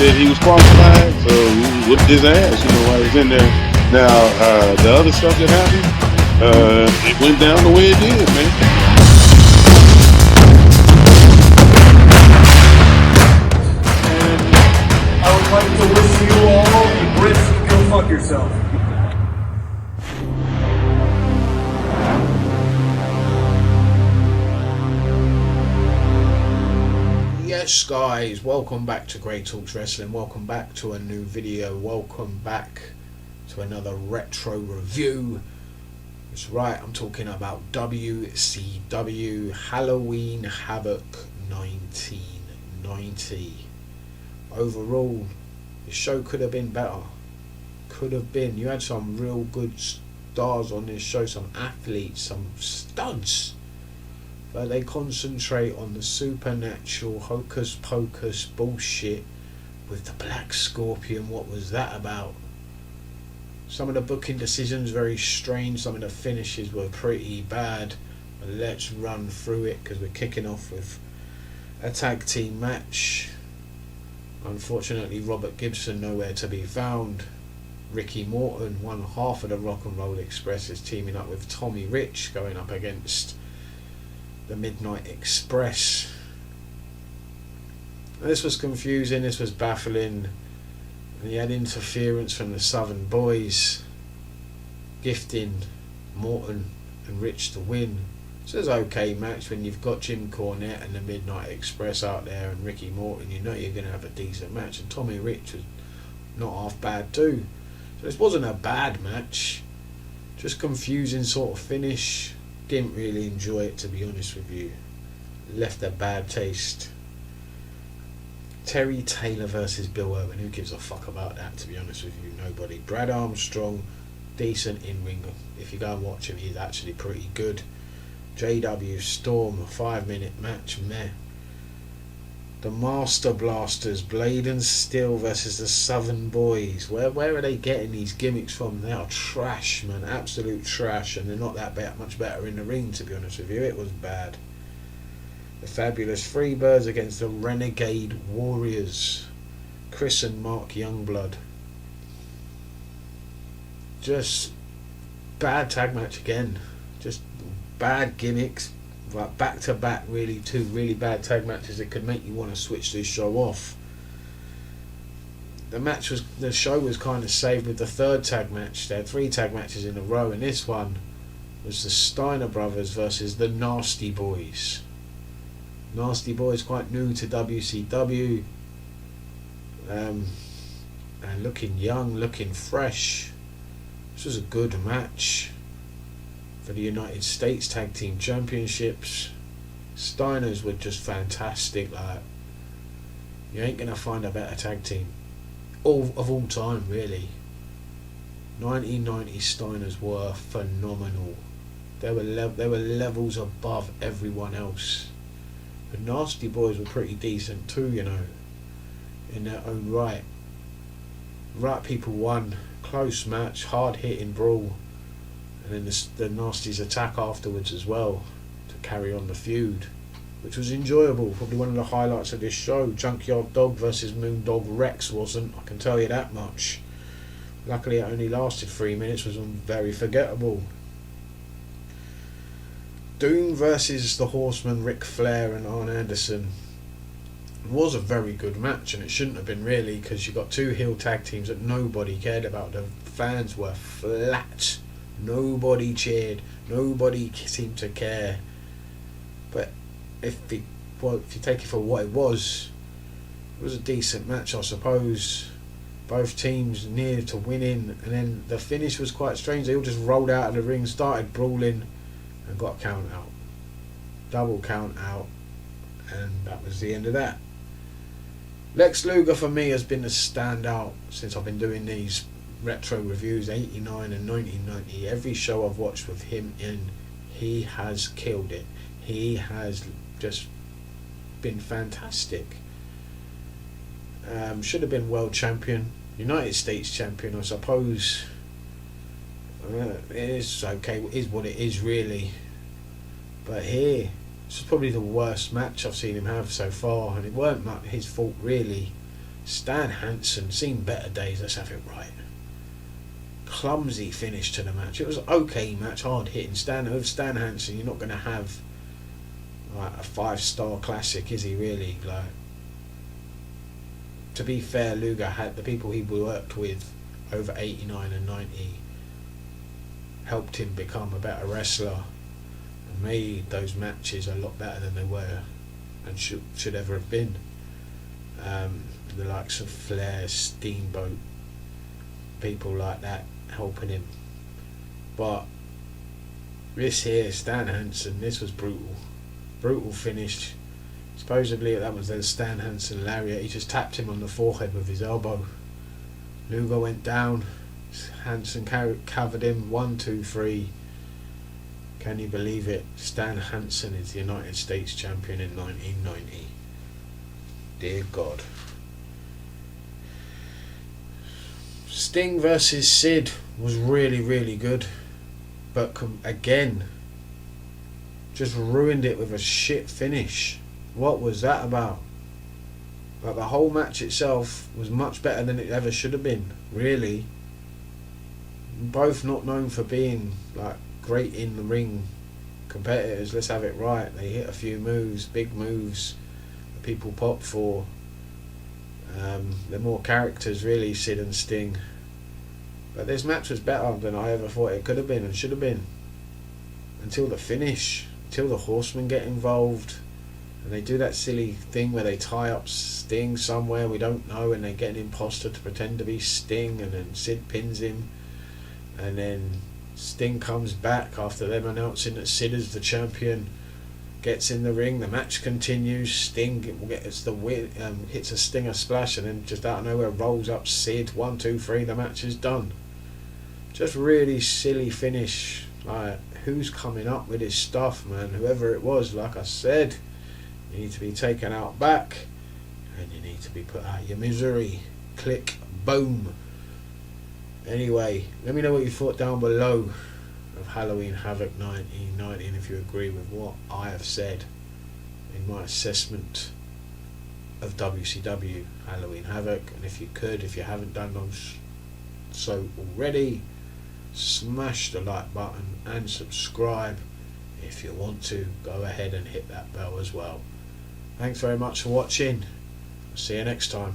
said he was qualified, so he whooped his ass, while he was in there. Now, the other stuff that happened, it went down the way it did, man. I would like to wish you all the Brits to go fuck yourself. Yes guys, welcome back to Great Talks Wrestling, welcome back to a new video, welcome back to another retro review. That's right, I'm talking about WCW Halloween Havoc 1990. Overall, the show could have been better. Could have been. You had some real good stars on this show, some athletes, some studs. But they concentrate on the supernatural hocus pocus bullshit with the Black Scorpion. What was that about? Some of the booking decisions very strange. Some of the finishes were pretty bad. But let's run through it because we're kicking off with a tag team match. Unfortunately, Robert Gibson nowhere to be found. Ricky Morton, one half of the Rock and Roll Express, is teaming up with Tommy Rich, going up against the Midnight Express. This was confusing, this was baffling, and you had interference from the Southern Boys, gifting Morton and Rich the win. So it's an okay match when you've got Jim Cornette and the Midnight Express out there and Ricky Morton. You know you're going to have a decent match, and Tommy Rich was not half bad too. So this wasn't a bad match, just confusing sort of finish. Didn't really enjoy it, to be honest with you. Left a bad taste. Terry Taylor versus Bill Irwin. Who gives a fuck about that, to be honest with you? Nobody. Brad Armstrong, decent in-ring. If you go and watch him, he's actually pretty good. JW Storm, a 5-minute match, meh. The Master Blasters, Blade and Steel versus the Southern Boys. Where are they getting these gimmicks from? They are trash, man, absolute trash, and they're not that much better in the ring, to be honest with you. It was bad. The Fabulous Freebirds against the Renegade Warriors, Chris and Mark Youngblood. Just bad tag match again. Just bad gimmicks. Like back to back, really, two really bad tag matches that could make you want to switch this show off. The show was kind of saved with the third tag match. They had 3 tag matches in a row, and this one was the Steiner Brothers versus the Nasty Boys. Nasty Boys, quite new to WCW, and looking young, looking fresh. This was a good match for the United States Tag Team Championships. Steiners were just fantastic. Like, you ain't gonna find a better tag team of all time, really. 1990 Steiners were phenomenal. They were levels above everyone else. The Nasty Boys were pretty decent too, in their own right. Right people won. Close match, hard hitting brawl. And then the Nasties attack afterwards as well to carry on the feud, which was enjoyable. Probably one of the highlights of this show. Junkyard Dog versus Moondog Rex wasn't, I can tell you that much. Luckily it only lasted 3 minutes, was very forgettable. Doom versus the Horsemen, Ric Flair and Arn Anderson. It was a very good match, and it shouldn't have been really, because you got 2 heel tag teams that nobody cared about. The fans were flat. Nobody cheered, nobody seemed to care. But if you take it for what it was a decent match, I suppose. Both teams near to winning, and then the finish was quite strange. They all just rolled out of the ring, started brawling, and got a count out. Double count out, and that was the end of that. Lex Luger for me has been a standout since I've been doing these retro reviews, 89 and 1990. Every show I've watched with him in, he has killed it. He has just been fantastic. Should have been world champion, United States champion, I suppose. It is okay, it is what it is really. But here, this is probably the worst match I've seen him have so far, and it weren't his fault really. Stan Hansen, seen better days, let's have it right. Clumsy finish to the match. It was an okay match, hard hitting. With Stan Hansen, you're not going to have like a 5-star classic, is he really? Like, to be fair, Luger had the people he worked with over 89 and 90 helped him become a better wrestler and made those matches a lot better than they were and should ever have been. The likes of Flair, Steamboat, people like that helping him. But this here, Stan Hansen, this was brutal finish. Supposedly that was the Stan Hansen lariat. He just tapped him on the forehead with his elbow. Luger went down, Hansen covered him, 1, 2, 3. Can you believe it? Stan Hansen is the United States champion in 1990. Dear God. Sting versus Sid was really, really good, but again, just ruined it with a shit finish. What was that about? Like, the whole match itself was much better than it ever should have been, really. Both not known for being like great in the ring competitors, let's have it right. They hit a few moves, big moves that people pop for. They're more characters really, Sid and Sting. But this match was better than I ever thought it could have been and should have been. Until the finish, until the Horsemen get involved. And they do that silly thing where they tie up Sting somewhere we don't know, and they get an imposter to pretend to be Sting, and then Sid pins him. And then Sting comes back after them announcing that Sid is the champion. Gets in the ring, the match continues. Sting gets the win, hits a Stinger splash, and then just out of nowhere rolls up Sid. 1, 2, 3, the match is done. Just really silly finish. Like, who's coming up with this stuff, man? Whoever it was, like I said, you need to be taken out back, and you need to be put out your misery. Click, boom. Anyway, let me know what you thought down below of Halloween Havoc 1990, and if you agree with what I have said in my assessment of WCW Halloween Havoc. And if you haven't done so already, smash the like button and subscribe. If you want to, go ahead and hit that bell as well. Thanks very much for watching. See you next time.